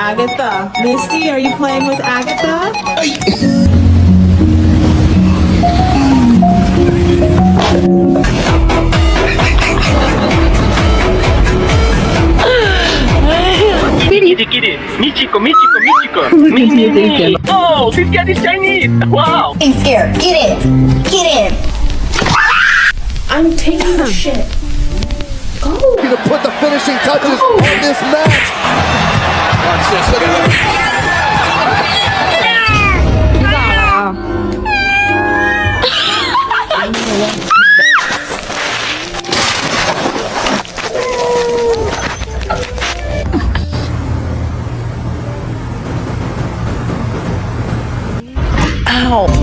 Agatha. Misty, are you playing with Agatha? Kitty, Michiko, Oh, this cat is Chinese. Wow. Ain't scared. Get in. Get in. I'm taking the shit. Go. To put the finishing touches on this match. Watch this. Look at this. Ow.